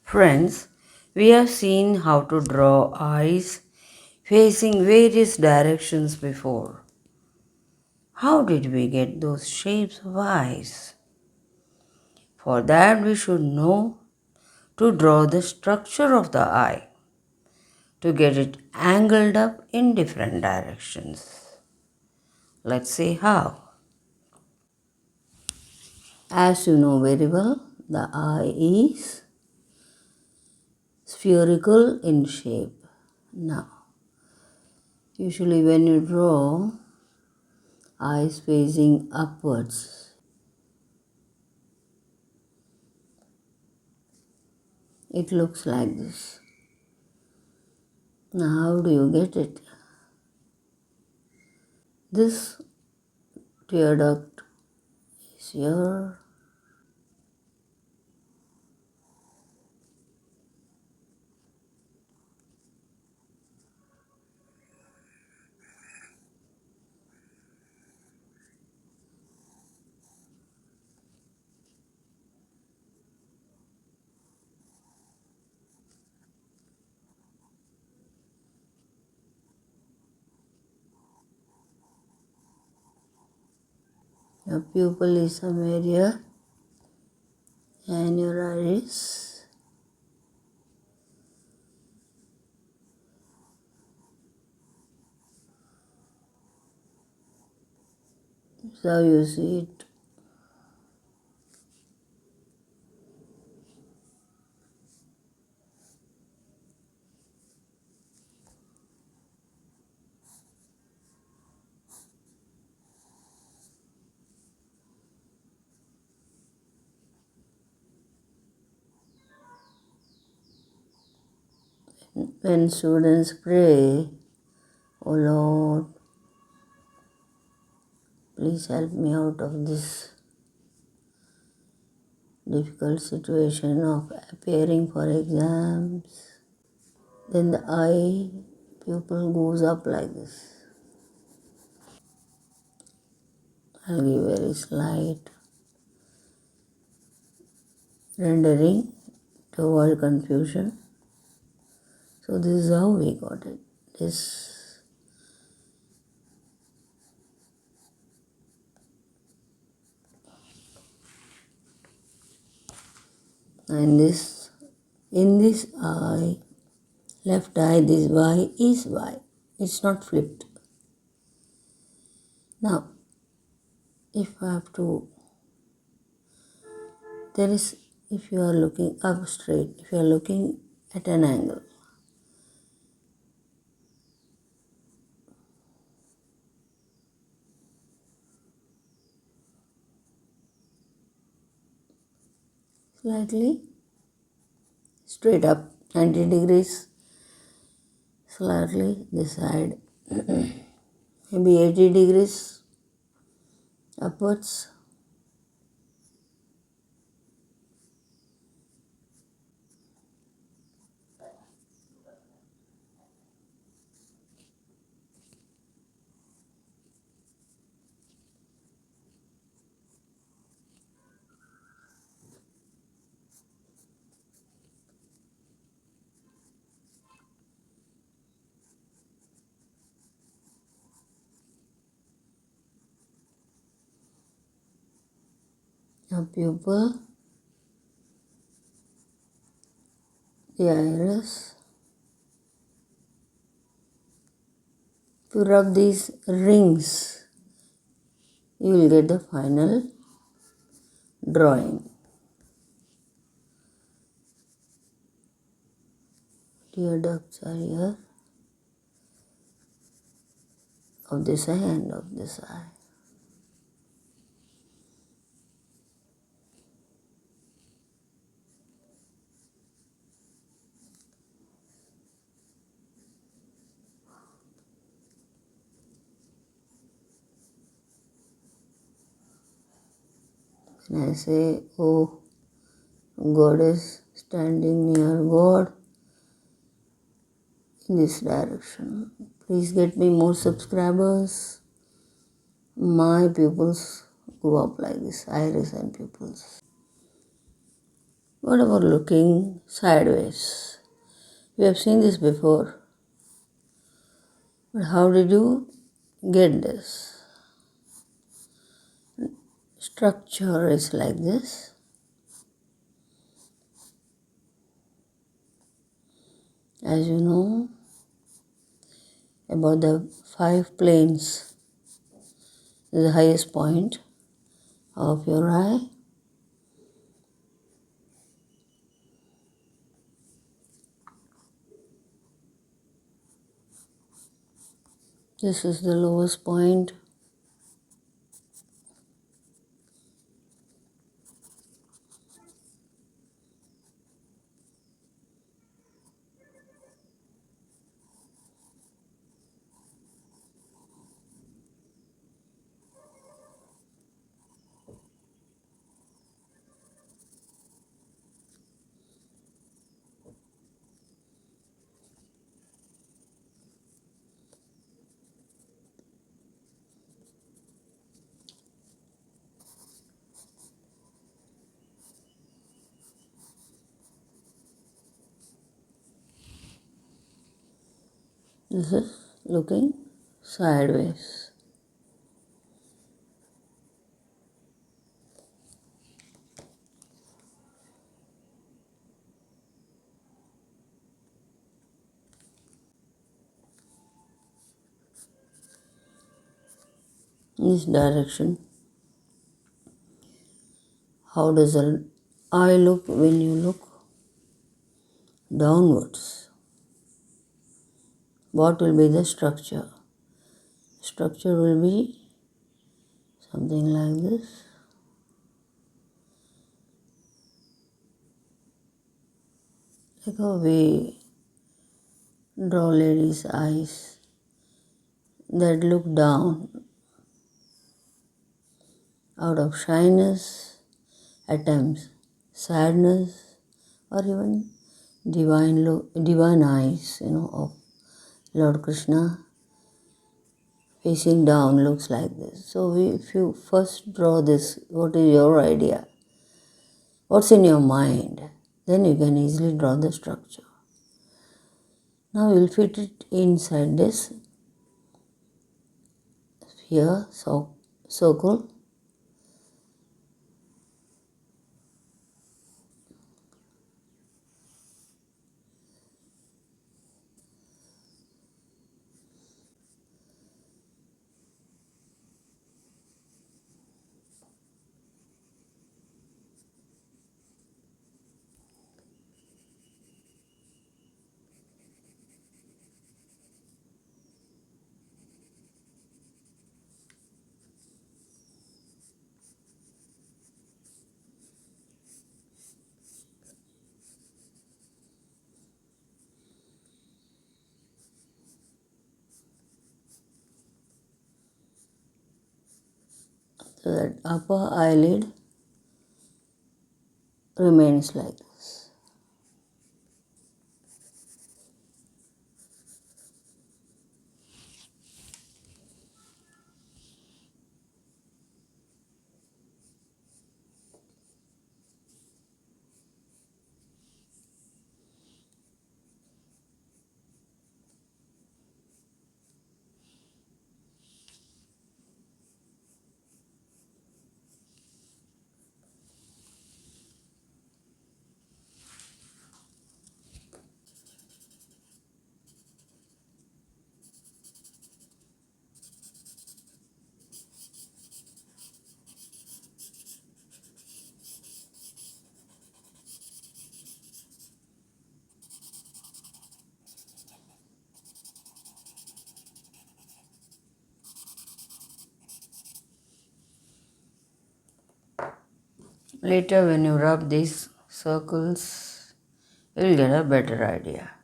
Friends, we have seen how to draw eyes facing various directions before. How did we get those shapes of eyes? For that, we should know to draw the structure of the eye to get it angled up in different directions. Let's see how. As you know very well, the eye is spherical in shape. Now, usually when you draw eyes facing upwards, it looks like this. Now, how do you get it? This tear duct is here. Your pupil is somewhere here and your iris. So you see it. When students pray, "Oh Lord, please help me out of this difficult situation of appearing for exams," then the eye pupil goes up like this. I'll give very slight rendering to avoid confusion. So this is how we got it. This and this in this eye, left eye, this Y is Y. It's not flipped. Now, if I have to, there is, if you are looking up straight, if you are looking at an angle, slightly straight up, 90 degrees, slightly this side, maybe 80 degrees upwards. A pupil, the iris. To rub these rings, you will get the final drawing. Tear ducts are here, of this eye and of this eye. When I say, "Oh, God is standing near God in this direction, please get me more subscribers," my pupils go up like this, iris and pupils. What about looking sideways? We have seen this before. But how did you get this? Structure is like this. As you know, about the 5 planes is the highest point of your eye. This is the lowest point. This is looking sideways. In this direction. How does an eye look when you look downwards? What will be the structure? Structure will be something like this. Like how we draw ladies' eyes that look down out of shyness, at times sadness, or even divine eyes, of Lord Krishna facing down looks like this. So if you first draw this, what is your idea? What's in your mind? Then you can easily draw the structure. Now we'll fit it inside this sphere, circle. So that upper eyelid remains like this. Later when you rub these circles, you'll get a better idea.